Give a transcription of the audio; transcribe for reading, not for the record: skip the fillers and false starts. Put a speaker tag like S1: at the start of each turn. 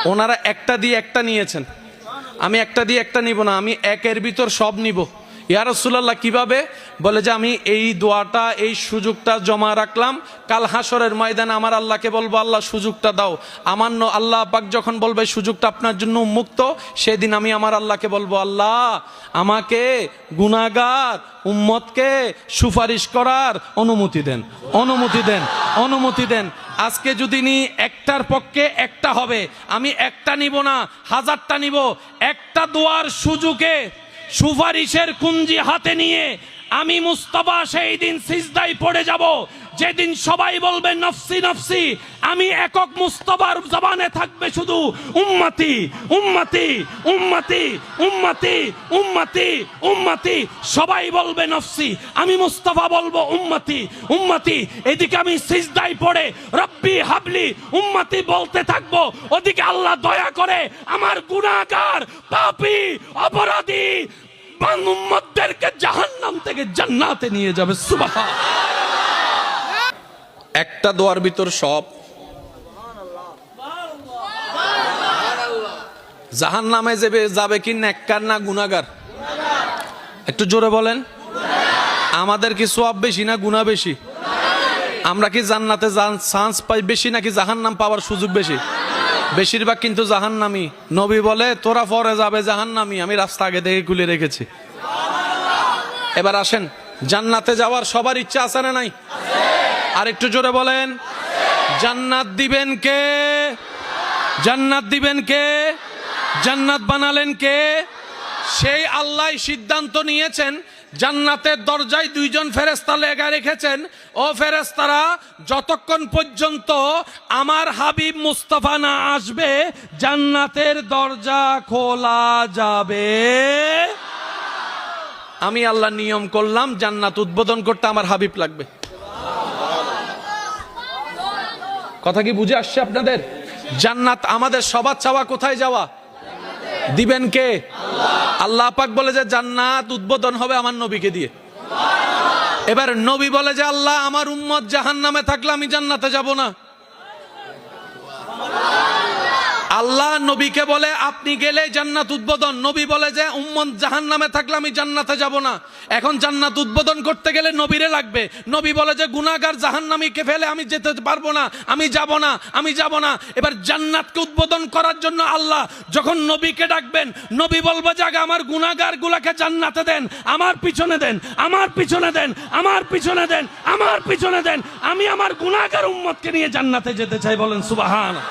S1: ওনারা একটা দিয়ে একটা নিয়েছেন, আমি একটা দিয়ে একটা নিব না, আমি একের ভিতর সব নিব। ইয়া রাসূলুল্লাহ কিভাবে? বলে যে আমি এই দোয়াটা, এই সুযোগটা জমা রাখলাম, কাল হাসরের ময়দানে আমার আল্লাহকে বলবো আল্লাহ সুযোগটা দাও। আমার আল্লাহ পাক যখন বলবে সুযোগটা আপনার জন্য উন্মুক্ত, সেদিন আমি আমার আল্লাহকে বলবো আল্লাহ আমাকে গুনাহগার উম্মতকে সুপারিশ করার অনুমতি দেন, অনুমতি দেন, অনুমতি দেন। আজকে যদি নি একটার পক্ষে একটা হবে, আমি একটা নিব না, হাজারটা নিব। একটা দোয়ার সুযোগে সুপারিশের কুঞ্জি হাতে নিয়ে আমি মুস্তাফা সেই দিন সিজদায় পড়ে যাব, যেদিন সবাই বলবে নফসি নফসি। আমি একক মুস্তাফার জবানে থাকবে শুধু উম্মতি উম্মতি উম্মতি উম্মতি উম্মতি উম্মতি। সবাই বলবে নফসি, আমি মুস্তাফা বলবো উম্মতি উম্মতি। এদিকে আমি সিজদায় পড়ে রব্বি হাবলি উম্মতি বলতে থাকবো, ওদিকে আল্লাহ দয়া করে আমার গুনাহগার পাপী অপরাধী উম্মতদেরকে জাহান্নাম থেকে জান্নাতে নিয়ে যাবে। সুবহানাল্লাহ। একটা দোয়ার ভিতর সব। জাহান্নামে যাবে কি নেককার না গুনাহগার? একটু জোরে বলেন। আমাদের কি সওয়াব বেশি না গুনাহ বেশি? আমরা কি জান্নাতে চান্স পাই বেশি নাকি জাহান্নাম পাওয়ার সুযোগ বেশি? বেশিরভাগ কিন্তু জাহান্নামী। নবী বলে তোরা পরে যাবে জাহান্নামী, আমি রাস্তা আগে থেকে খুলে রেখেছি। এবার আসেন, জান্নাতে যাওয়ার সবার ইচ্ছা আছে না নাই? আর একটু জোরে বলেন। জান্নাত দিবেন কে? জান্নাত দিবেন কে? জান্নাত বানালেন কে? সেই আল্লাহ সিদ্ধান্ত নিয়েছেন। জান্নাতের দরজায় দুইজন ফেরেশতা লেগে রেখেছেন, ও ফেরেশতারা যতক্ষণ পর্যন্ত আমার হাবিব মুস্তাফা না আসবে জান্নাতের দরজা খোলা যাবে। আমি আল্লাহ নিয়ম করলাম জান্নাত উদ্বোধন করতে আমার হাবিব লাগবে। কথা কি বুঝে আসছে আপনাদের? জান্নাত আমাদের সবার চাওয়া, কোথায় যাওয়া? দিবেন কে? আল্লাহ পাক বলে যে জান্নাত উদ্বোধন হবে আমার নবীকে দিয়ে। এবার নবী বলে যে আল্লাহ আমার উম্মত জাহান্নামে থাকলে আমি জান্নাতে যাব না। আল্লাহ নবীকে বলে আপনি গেলে জান্নাত উদ্বোধন। নবী বলে যে উম্মত জাহান্নামে থাকলে আমি জান্নাতে যাব না। এখন জান্নাত উদ্বোধন করতে গেলে নবীরে লাগবে। নবী বলে যে গুনাহগার জাহান্নামীকে ফেলে আমি যেতে পারবো না, আমি যাব না, আমি যাব না। এবার জান্নাতকে উদ্বোধন করার জন্য আল্লাহ যখন নবীকে ডাকবেন, নবী বলবে যে আগে আমার গুনাহগার গুলাকে জান্নাতে দেন, আমার পিছনে দেন, আমার পিছনে দেন, আমার পিছনে দেন, আমার পিছনে দেন। আমি আমার গুনাহগার উম্মতকে নিয়ে জান্নাতে যেতে চাই। বলেন সুবহানাল্লাহ।